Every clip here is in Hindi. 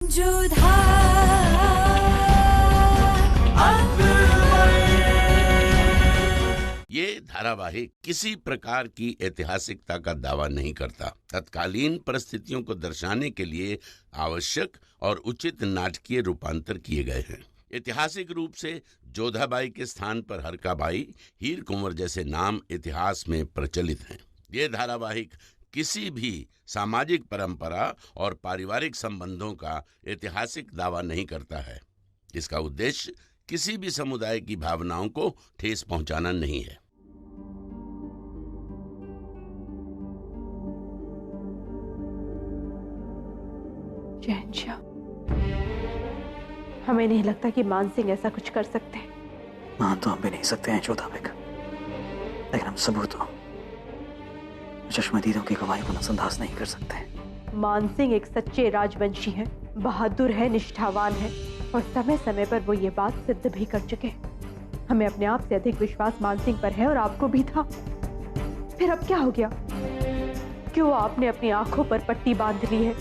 ये धारावाहिक किसी प्रकार की ऐतिहासिकता का दावा नहीं करता। तत्कालीन परिस्थितियों को दर्शाने के लिए आवश्यक और उचित नाटकीय रूपांतर किए गए हैं। ऐतिहासिक रूप से जोधाबाई के स्थान पर हरकाबाई, हीर कुंवर जैसे नाम इतिहास में प्रचलित हैं। ये धारावाहिक किसी भी सामाजिक परंपरा और पारिवारिक संबंधों का ऐतिहासिक दावा नहीं करता है। इसका उद्देश्य किसी भी समुदाय की भावनाओं को ठेस पहुंचाना नहीं है। शहंशाह, हमें नहीं लगता कि मान सिंह ऐसा कुछ कर सकते हैं। मान तो हम भी नहीं सकते हैं जोधा बेगम, लेकिन हम सबूतों, चश्मदीदों की गवाही को नजरअंदाज नहीं कर सकते। मान सिंह एक सच्चे राजवंशी हैं, बहादुर है, निष्ठावान है और समय समय पर वो ये बात सिद्ध भी कर चुके हैं। हमें अपने आप से अधिक विश्वास मान सिंह पर है और आपको भी था। फिर अब क्या हो गया? क्यों आपने अपनी आंखों पर पट्टी बांध ली है?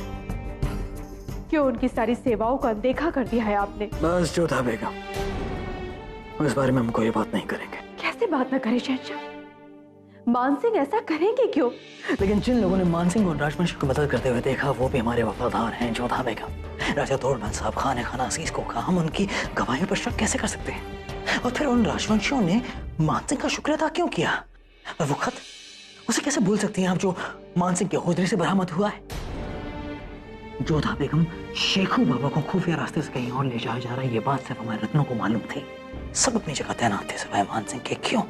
क्यों उनकी सारी सेवाओं को अनदेखा कर दिया है आपने? बस जोधा बेगम, इस बारे में हम कोई बात नहीं करेंगे। कैसे बात न करें शहंशाह? मान सिंह ऐसा करेंगे क्यों? लेकिन जिन लोगों ने मान सिंह और राजवंशी को मदद करते हुए देखा वो भी हमारे वफादार हैं जोधा बेगम। राजा तोड़मल साहब, खान खान अजीज को कहा, हम उनकी गवाहियों पर शक कैसे कर सकते हैं? और फिर उन राजवंशियों ने मान सिंह का शुक्र अदा क्यों किया? और वो खत, उसे कैसे भूल सकती हैं आप जो मान सिंह के होजरी से बरामद हुआ है? जोधा बेगम, शेखू बाबा को खुफिया रास्ते से कहीं और ले जाया जा रहा है, ये बात सिर्फ हमारे रत्नों को मालूम थी। सब अपनी जगह तैनात थे सिवाय मान सिंह के। क्यों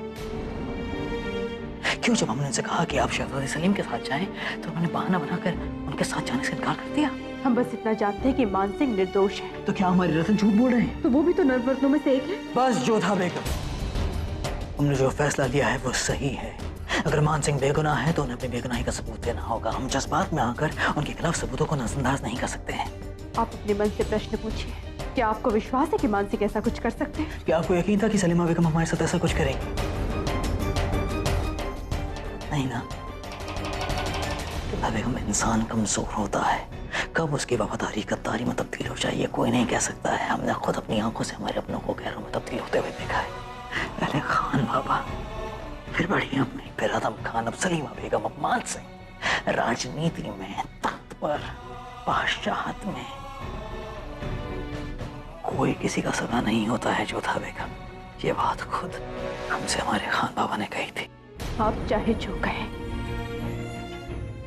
जब हमने उनसे कहा कि आप शहजादे सलीम के साथ जाएं, तो उन्होंने बहाना बनाकर उनके साथ जाने से इनकार कर दिया? हम बस इतना जानते हैं कि मान सिंह निर्दोष है। तो क्या हमारे रत्न झूठ बोल रहे हैं? तो वो भी तो नवरत्नों में से एक है। बस जोधा बेगम, हमने जो फैसला लिया है वो सही है। अगर मान सिंह बेगुनाह है तो उन्हें अपनी बेगुनाही का सबूत देना होगा। हम जज्बात में आकर उनके खिलाफ सबूतों को नजरअंदाज नहीं कर सकते हैं। आप अपने मन से प्रश्न पूछिए, क्या आपको विश्वास है कि मान सिंह ऐसा कुछ कर सकते हैं? क्या आपको यकीन था कि सलीमा बेगम हमारे साथ ऐसा कुछ करेंगी? नहीं ना। जोधा बेगम, इंसान कमजोर होता है, कब उसकी वफादारी गद्दारी में तब्दील हो जाए ये कोई नहीं कह सकता है। हमने खुद अपनी आंखों से हमारे अपनों को गैरों में तब्दील होते हुए देखा है। पहले खान बाबा, फिर बड़ी अम्मी, फिर आदम खान, अब सलीमा बेगम, अब मान सिंह। राजनीति में, तख्त पर, बादशाहत में कोई किसी का सगा नहीं होता है जोधा बेगम। ये बात खुद हमसे हमारे खान बाबा ने कही थी। आप चाहे जो कहें,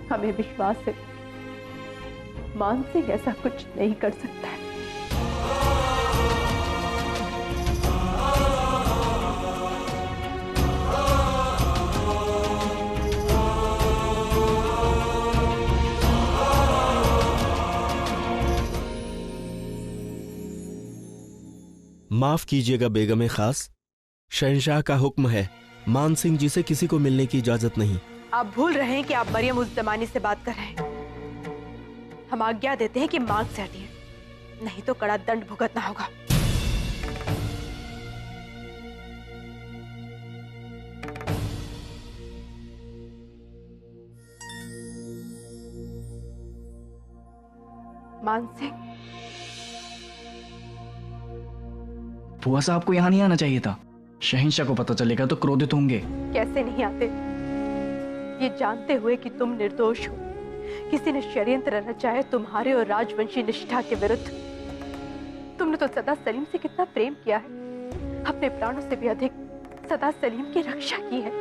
हमें विश्वास है मान सिंह ऐसा कुछ नहीं कर सकता है। माफ कीजिएगा बेगम खास, शहंशाह का हुक्म है, मान सिंह जी से किसी को मिलने की इजाजत नहीं। आप भूल रहे हैं कि आप मरियम उस जमाने से बात कर रहे हैं। हम आज्ञा देते हैं कि मांग से हटिए, नहीं तो कड़ा दंड भुगतना होगा। मान सिंह, बुआ साहब को यहाँ नहीं आना चाहिए था। शहंशाह को पता चलेगा तो क्रोधित होंगे। कैसे नहीं आते, ये जानते हुए कि तुम निर्दोष हो। किसी ने षड्यंत्र रचा है तुम्हारे और राजवंशी निष्ठा के विरुद्ध। तुमने तो सदा सलीम से कितना प्रेम किया है, अपने प्राणों से भी अधिक सदा सलीम की रक्षा की है।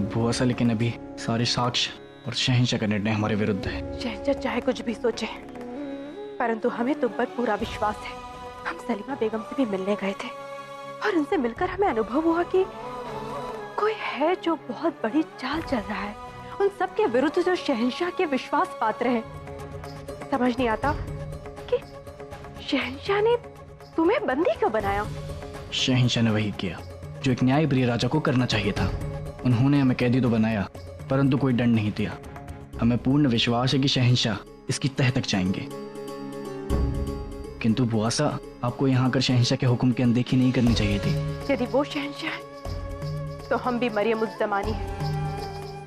बुआ साहब, लेकिन अभी सारे साक्ष्य और शहंशाह का निर्णय हमारे विरुद्ध है। शहंशाह चाहे कुछ भी सोचे, परंतु हमें तुम पर पूरा विश्वास है। हम सलीमा बेगम से भी मिलने गए थे और उनसे मिलकर हमें अनुभव हुआ कि कोई है जो बहुत बड़ी चाल चल रहा है, उन सब के विरुद्ध जो शहंशाह के विश्वास पात्र है। समझ नहीं आता कि शहंशाह ने तुम्हें बंदी क्यों बनाया। शहंशाह ने वही किया जो एक न्यायप्रिय राजा को करना चाहिए था। उन्होंने हमें कैदी तो बनाया, परंतु कोई दंड नहीं दिया। हमें पूर्ण विश्वास है कि शहंशाह इसकी तह तक जाएंगे। किंतु बुआ साहब, आपको यहाँ आकर शहंशाह के हुक्म की अनदेखी नहीं करनी चाहिए थी। यदि वो शहंशाह है तो हम भी मरियम उस जमानी है।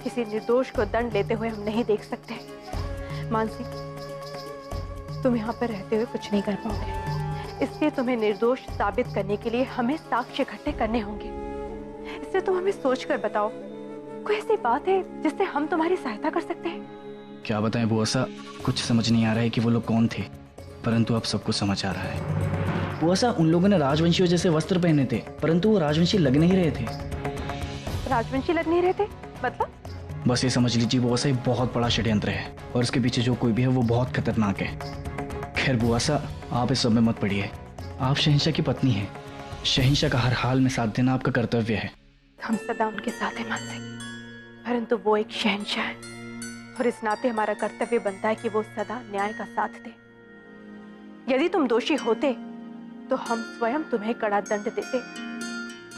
किसी निर्दोष को दंड लेते हुए हम नहीं देख सकते। मान सिंह, तुम यहाँ पर रहते हुए कुछ नहीं कर पाओगे, इसलिए तुम्हें निर्दोष साबित करने के लिए हमें साक्ष्य इकट्ठे करने होंगे। इसलिए तुम हमें सोचकर बताओ, कोई ऐसी बात है जिससे हम तुम्हारी सहायता कर सकते हैं? क्या बताएं बुआ सा, कुछ समझ नहीं आ रहा है कि वो लोग कौन थे, परंतु अब सब कुछ समझ आ रहा है। बुआ सा, उन लोगों ने राजवंशियों जैसे वस्त्र पहने थे, परंतु वो राजवंशी लग नहीं रहे थे। राजवंशी लग नहीं रहे थे मतलब? बस ये समझ लीजिए बुआ सा, ये बहुत बड़ा षड्यंत्र है और इसके पीछे जो कोई भी है वो बहुत खतरनाक है। खैर बुआ सा, आप इस सब में मत पड़िए। आप शहंशाह की पत्नी हैं, शहंशाह का हर हाल में साथ देना आपका कर्तव्य है। हम सदा उनके साथ हैं मानसिंह, परंतु वो एक शहंशाह है और इस नाते हमारा कर्तव्य बनता है कि वो सदा न्याय का साथ दे। यदि तुम दोषी होते तो हम स्वयं तुम्हें कड़ा दंड देते।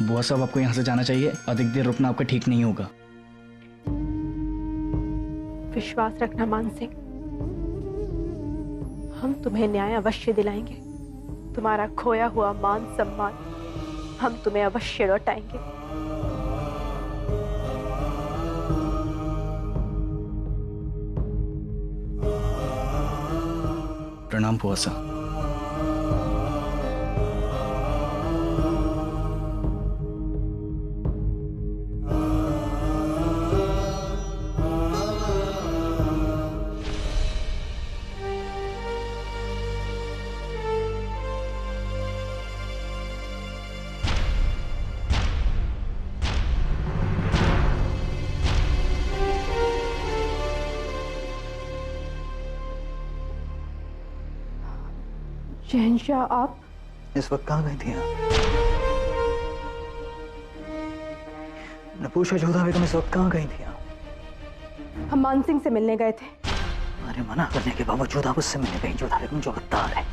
बुआ साहब, आपको यहाँ से जाना चाहिए, अधिक देर रुकना आपका ठीक नहीं होगा। विश्वास रखना मानसिंह, हम तुम्हें न्याय अवश्य दिलाएंगे। तुम्हारा खोया हुआ मान सम्मान हम तुम्हें अवश्य लौटाएंगे। प्रणाम बुआ साहब। शहंशाह, आप इस वक्त कहाँ गई थी आप? मैंने पूछा जोधा बेगम, इस वक्त कहाँ गई थी आप? हम मानसिंह से मिलने गए थे। हमारे मना करने के बावजूद आप उससे मिलने गई। जोधा बेगम जो गद्दार है,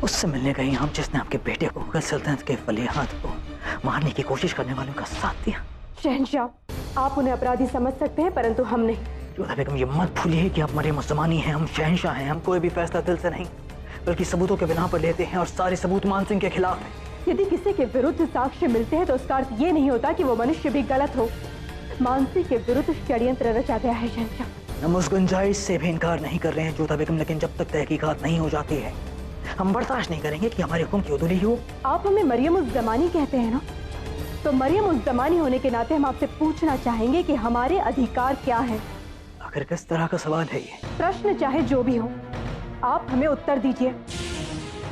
उससे मिलने गई आप, जिसने आपके बेटे को मुगल सल्तनत के वलीअहद को मारने की कोशिश करने वालों का साथ दिया। शहंशाह, आप उन्हें अपराधी समझ सकते हैं, परंतु हम नहीं। जोधा बेगम, ये मत भूलिए कि आप मरियम उज़्ज़मानी हैं, हम शहंशाह हैं। हम कोई भी फैसला दिल से नहीं बल्कि सबूतों के बिना पर लेते हैं और सारे सबूत मानसिंह के खिलाफ हैं। यदि किसी के विरुद्ध साक्ष्य मिलते हैं तो उसका अर्थ ये नहीं होता कि वो मनुष्य भी गलत हो। मानसिंह के विरुद्ध षड्यंत्र रचा गया है शहंशाह। हम उस गुंजाइश से भी इनकार नहीं कर रहे हैं जोधा बेगम, लेकिन जब तक तहकीकात नहीं हो जाती है हम बर्दाश्त नहीं करेंगे कि हमारे हुक्म की उदुली हो। आप हमें मरियम उज़्ज़मानी कहते हैं ना, तो मरियम उज़्ज़मानी होने के नाते हम आपसे पूछना चाहेंगे कि हमारे अधिकार क्या है। आखिर किस तरह का सवाल है ये? प्रश्न चाहे जो भी हो, आप हमें उत्तर दीजिए।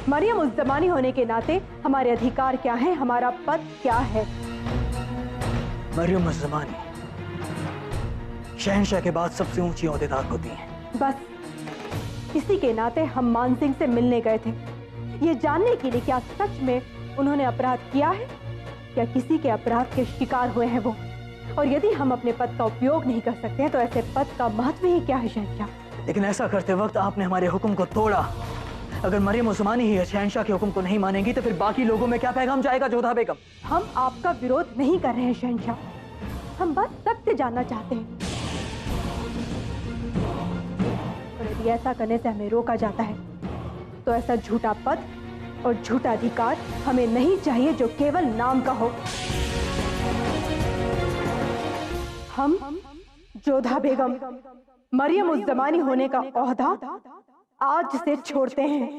मरियम उज़्ज़मानी होने के नाते हमारे अधिकार क्या है, हमारा पद क्या है? मरियम उज़्ज़मानी शहंशाह के बाद सबसे ऊंची ओहदेदार होती हैं। बस इसी के नाते हम मानसिंह से मिलने गए थे, ये जानने के लिए क्या सच में उन्होंने अपराध किया है या किसी के अपराध के शिकार हुए हैं वो। और यदि हम अपने पद का उपयोग नहीं कर सकते हैं तो ऐसे पद का महत्व ही क्या है शहंशाह? लेकिन ऐसा करते वक्त आपने हमारे हुक्म को तोड़ा। अगर मरियम उज़्ज़मानी ही शहंशाह के हुक्म को नहीं मानेंगी तो फिर बाकी लोगों में क्या पैगाम जाएगा जोधा बेगम? हम आपका विरोध नहीं कर रहे हैं शहंशाह, हम बस सत्य जानना चाहते हैं। और यदि ऐसा करने से हमें रोका जाता है तो ऐसा झूठा पद और झूठा अधिकार हमें नहीं चाहिए जो केवल नाम का हो। हम जोधा बेगम मरियम उज़्ज़मानी होने का ओहदा आज से छोड़ते हैं।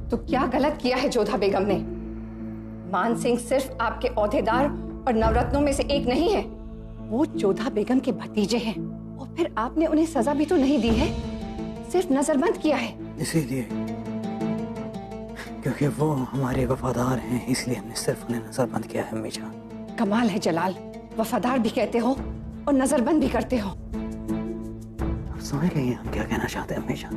तो क्या गलत किया है जोधा बेगम ने? मानसिंह सिर्फ आपके ओहदेदार और नवरत्नों में से एक नहीं है, वो जोधा बेगम के भतीजे हैं। और फिर आपने उन्हें सजा भी तो नहीं दी है, सिर्फ नजरबंद किया है। इसीलिए क्योंकि वो हमारे वफादार हैं, इसलिए हमने सिर्फ उन्हें नजरबंद किया है। अम्मी जान, कमाल है जलाल, वफादार भी कहते हो और नजरबंद भी करते हो। अब समझ गई हम क्या कहना चाहते हैं हमेशा,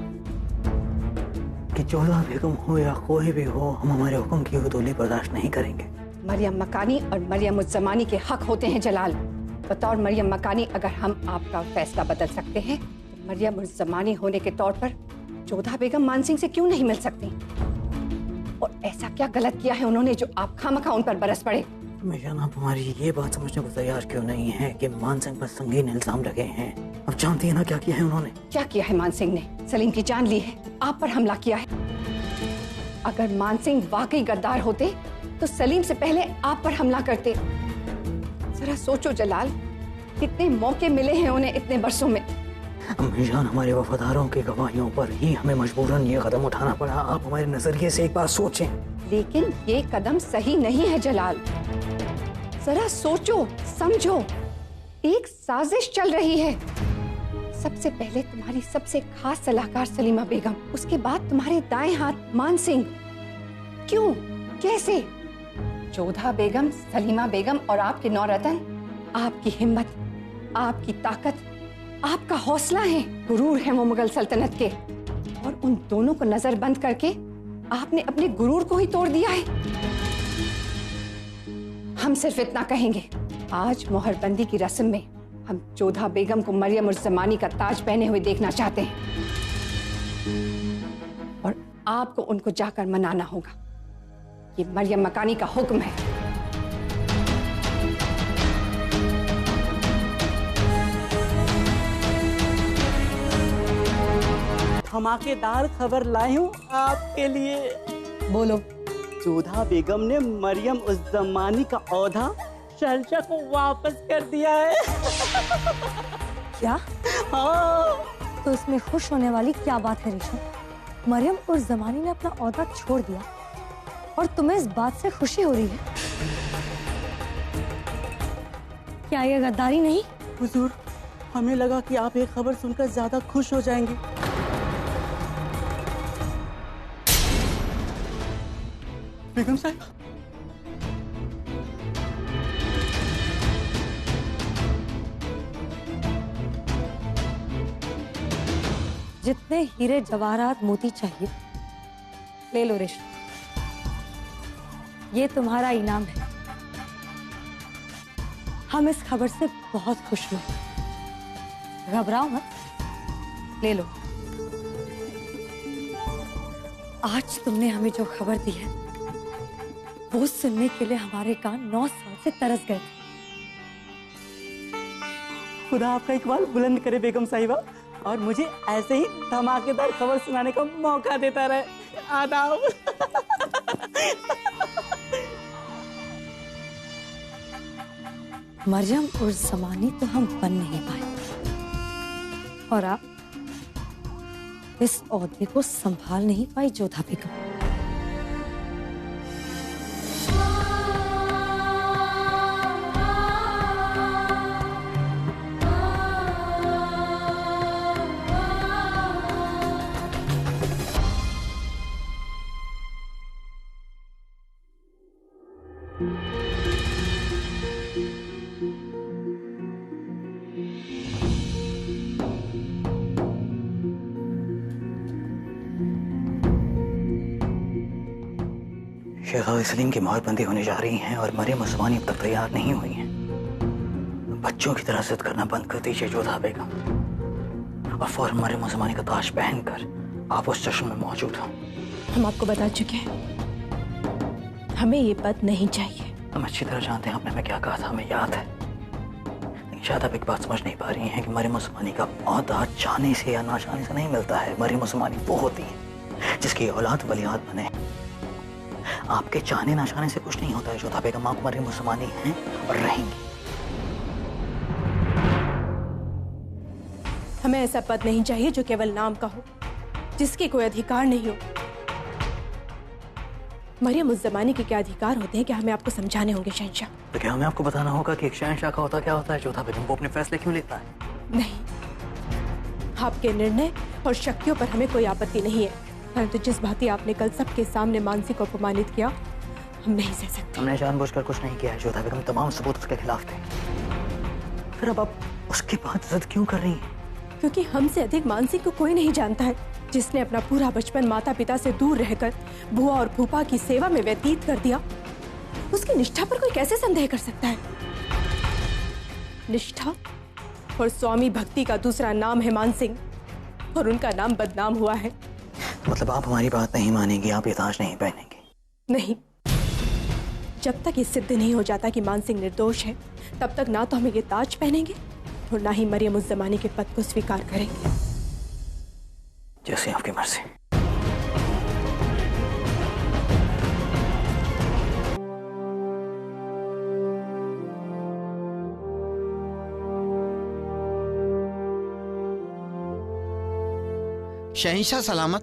कि जोधा बेगम हो या कोई भी हो, हम हमारे हुक्म की उदूली बर्दाश्त नहीं करेंगे। मरियम मकानी और मरियम उज जमानी के हक होते हैं जलाल। बतौर मरियम मकानी अगर हम आपका फैसला बदल सकते हैं तो मरियम उज जमानी होने के तौर पर जोधा बेगम मानसिंह से क्यों नहीं मिल सकती? और ऐसा क्या गलत किया है उन्होंने जो आप खामखा उन पर बरस पड़े? मीजान, आप हमारी ये बात समझने को तैयार क्यों नहीं है कि मानसिंह पर संगीन इल्जाम लगे हैं? अब जानती है ना क्या किया है उन्होंने? क्या किया है मानसिंह ने? सलीम की जान ली है, आप पर हमला किया है। अगर मानसिंह वाकई गद्दार होते तो सलीम से पहले आप पर हमला करते। जरा सोचो जलाल, कितने मौके मिले हैं उन्हें इतने बरसों में। मीजान, हमारे वफादारों की गवाहियों पर ही हमें मजबूरन ये कदम उठाना पड़ा। आप हमारे नजरिए से एक बार सोचें। लेकिन ये कदम सही नहीं है जलाल। जरा सोचो समझो, एक साजिश चल रही है। सबसे पहले तुम्हारी सबसे खास सलाहकार सलीमा बेगम, उसके बाद तुम्हारे दाएं हाथ मानसिंह। क्यों, कैसे? जोधा बेगम, सलीमा बेगम और आपके नौरतन आपकी हिम्मत, आपकी ताकत, आपका हौसला है, गुरूर है वो मुगल सल्तनत के। और उन दोनों को नजरबंद करके आपने अपने गुरूर को ही तोड़ दिया है। हम सिर्फ इतना कहेंगे, आज मोहरबंदी की रस्म में हम जोधा बेगम को मरियम उज जमानी का ताज पहने हुए देखना चाहते हैं। और आपको उनको जाकर मनाना होगा। ये मरियम मकानी का हुक्म है। धमाकेदार खबर लाई हूँ आपके लिए। बोलो। जोधा बेगम ने मरियम उज जमानी का औहदा शहंशाह को वापस कर दिया है। क्या? हाँ। तो इसमें खुश होने वाली क्या बात है ऋषि? मरियम उज जमानी ने अपना औहदा छोड़ दिया और तुम्हें इस बात से खुशी हो रही है? क्या ये गद्दारी नहीं? हुजूर, हमें लगा कि आप ये खबर सुनकर ज्यादा खुश हो जाएंगे। बेगम साहब, जितने हीरे जवाहरात मोती चाहिए ले लो ऋषि, ये तुम्हारा इनाम है। हम इस खबर से बहुत खुश हुए। घबराओ मत, ले लो। आज तुमने हमें जो खबर दी है वो सुनने के लिए हमारे कान 9 साल से तरस गए थे। खुदा आपका इकबाल बुलंद करे बेगम साहिबा, और मुझे ऐसे ही धमाकेदार खबर सुनाने का मौका देता रहे। आदाब। मरियम उज जमानी तो हम बन नहीं पाए और आप इस ओहदे को संभाल नहीं पाई जोधा बेगम। शेख सलीम की मोहरबंदी होने जा रही है और मरियम उज जमानी अब तक तैयार नहीं हुई हैं। बच्चों की तरह जिद करना बंद कर दीजिए जोधा बेगम, और फौरन मरियम उज जमानी का ताज पहनकर आप उस जश्न में मौजूद हो। हम आपको बता चुके हैं, हमें ये पद नहीं चाहिए। हम अच्छी तरह जानते हैं आपने हमें क्या कहा था, हमें याद है। लेकिन शायद आप एक बात समझ नहीं पा रही हैं कि मरियम उज जमानी का औहदा चाहने से या ना चाहने से नहीं मिलता है। मरियम उज जमानी वो होती है जिसकी औलाद वलियाद बने। आपके चाहने ना चाहने से कुछ नहीं होता है जोधा बेगम। आप मरियम उज जमानी हैं और रहेंगी। हमें ऐसा पद नहीं चाहिए जो केवल नाम का हो, जिसके कोई अधिकार नहीं हो। मरियम उज जमानी के क्या अधिकार होते हैं कि हमें आपको समझाने होंगे शहंशाह? तो क्या हमें आपको बताना होगा कि एक शहंशाह का होता क्या होता है जोधा बेगम? वो अपने फैसले क्यों लेता है? नहीं, आपके निर्णय और शक्तियों पर हमें कोई आपत्ति नहीं है, परंतु जिस भांति आपने कल सबके सामने मानसी को अपमानित किया, हम नहीं सह सकते। हमने जानबूझकर कुछ नहीं किया है जोधा बेगम, तमाम सबूत उसके खिलाफ थे। फिर अब आप उसकी बात जिद क्यों कर रही हैं? क्योंकि हमसे अधिक मानसिंह को कोई नहीं जानता है, जिसने अपना पूरा बचपन माता पिता से दूर रहकर बुआ और फूफा की सेवा में व्यतीत कर दिया। उसकी निष्ठा पर कोई कैसे संदेह कर सकता है? निष्ठा और स्वामी भक्ति का दूसरा नाम है मानसिंह, और उनका नाम बदनाम हुआ है। मतलब आप हमारी बात नहीं मानेंगी, आप ये ताज नहीं पहनेंगी? नहीं, जब तक ये सिद्ध नहीं हो जाता कि मानसिंह निर्दोष है, तब तक ना तो हम ये ताज पहनेंगे और ना ही मरियम उस जमाने के पद को स्वीकार करेंगे। जैसे आपकी मर्जी। शहंशाह सलामत,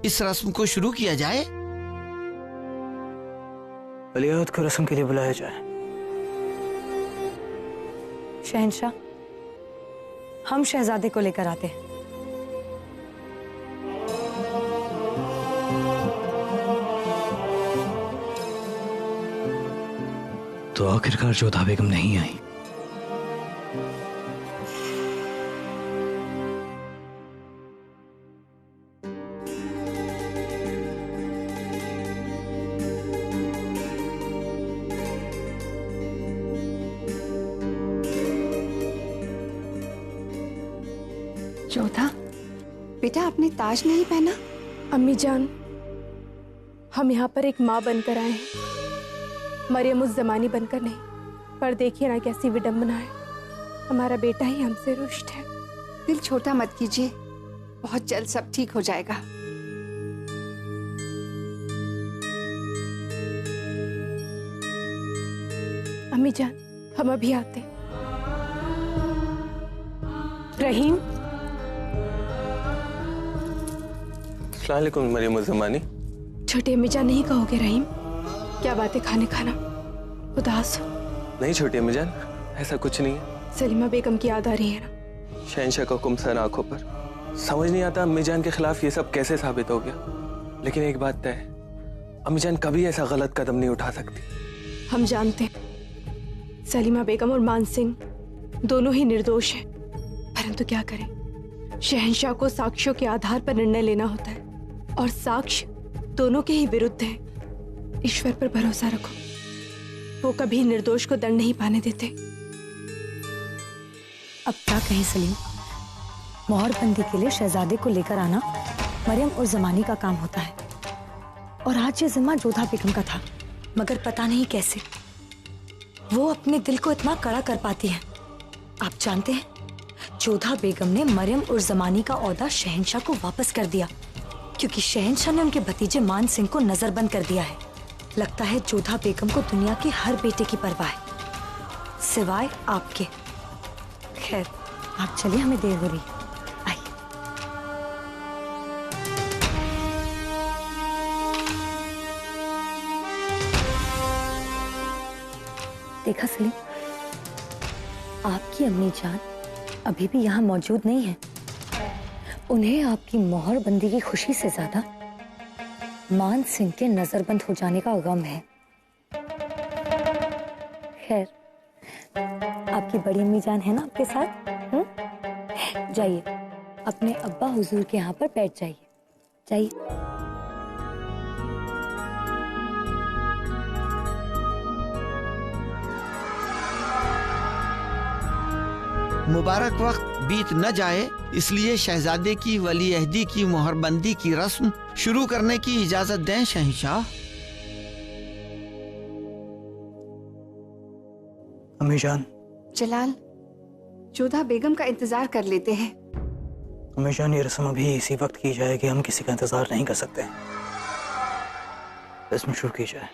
इस रस्म को शुरू किया जाए। वलीअहद को रस्म के लिए बुलाया जाए। शहंशाह, हम शहजादे को लेकर आते हैं। तो आखिरकार जोधा बेगम नहीं आई। जोधा बेटा, आपने ताज नहीं पहना? अम्मी जान, हम यहाँ पर एक माँ बनकर आए हैं, मरियम उस जमानी बनकर नहीं। पर देखिए ना कैसी विडंबना है, हमारा बेटा ही हमसे रुष्ट है। दिल छोटा मत कीजिए, बहुत जल्द सब ठीक हो जाएगा। अम्मी जान, हम अभी आते। रहीम। अस्सलाम वालेकुम मरियम ज़मानी। छोटी अम्मी जान नहीं कहोगे रहीम? क्या बातें खाने खाना, उदास हो? नहीं छोटी अम्मी जान, ऐसा कुछ नहीं है। सलीमा बेगम की याद आ रही है ना? शहंशाह का हुक्म सर आंखों पर। समझ नहीं आता अम्मी जान के खिलाफ ये सब कैसे साबित हो गया। लेकिन एक बात तय है, अम्मी जान कभी ऐसा गलत कदम नहीं उठा सकती। हम जानते हैं सलीमा बेगम और मानसिंह दोनों ही निर्दोष हैं, परंतु क्या करें, शहंशाह को साक्ष्यों के आधार पर निर्णय लेना होता है और साक्ष्य दोनों के ही विरुद्ध है। ईश्वर पर भरोसा रखो, वो कभी निर्दोष को दंड नहीं पाने देते। अब क्या कहें सलीम, मोहरबंदी के लिए शहजादे को लेकर आना मरियम और जमानी का काम होता है, और आज ये जिम्मा जोधा बेगम का था, मगर पता नहीं कैसे वो अपने दिल को इतना कड़ा कर पाती है। आप जानते हैं, जोधा बेगम ने मरियम और जमानी का ओहदा शहंशाह को वापस कर दिया, क्योंकि शहंशाह ने उनके भतीजे मान सिंह को नजरबंद कर दिया है। लगता है जोधा बेगम को दुनिया के हर बेटे की परवाह है, सिवाय आपके। खैर, आप चलिए, हमें देर हो रही। आइए। देखा सलीम, आपकी अम्मी जान अभी भी यहाँ मौजूद नहीं है। उन्हें आपकी मोहरबंदी की खुशी से ज्यादा मान सिंह के नजरबंद हो जाने का गम है। खैर, आपकी बड़ी अम्मी जान है ना आपके साथ? जाइए, अपने अब्बा हुजूर के यहाँ पर बैठ जाइए। जाइए। मुबारक वक्त बीत न जाए, इसलिए शहजादे की वलीअहदी की मोहरबंदी की रस्म शुरू करने की इजाजत दें शहंशाह। अम्मी जान। जलाल, जोधा बेगम का इंतजार कर लेते हैं। अम्मी जान, ये रस्म अभी इसी वक्त की जाएगी, हम किसी का इंतजार नहीं कर सकते। रस्म शुरू की जाए।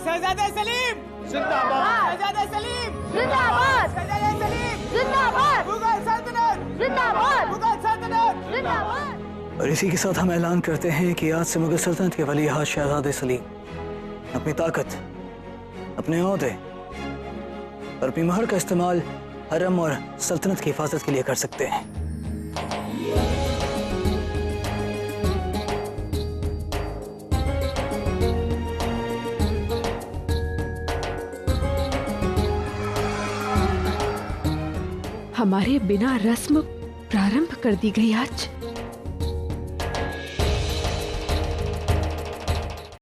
शहजादा सलीम जिंदाबाद, शहजादा सलीम जिंदाबाद, शहजादा सलीम जिंदाबाद, मुगल सल्तनत जिंदाबाद, मुगल सल्तनत जिंदाबाद। और इसी के साथ हम ऐलान करते हैं कि आज से मुगल सल्तनत के वलीअहद शहजादे सलीम अपनी ताकत, अपने ओहदे और अपनी महर का इस्तेमाल हरम और सल्तनत की हिफाजत के लिए कर सकते हैं। हमारे बिना रस्म प्रारंभ कर दी गई आज।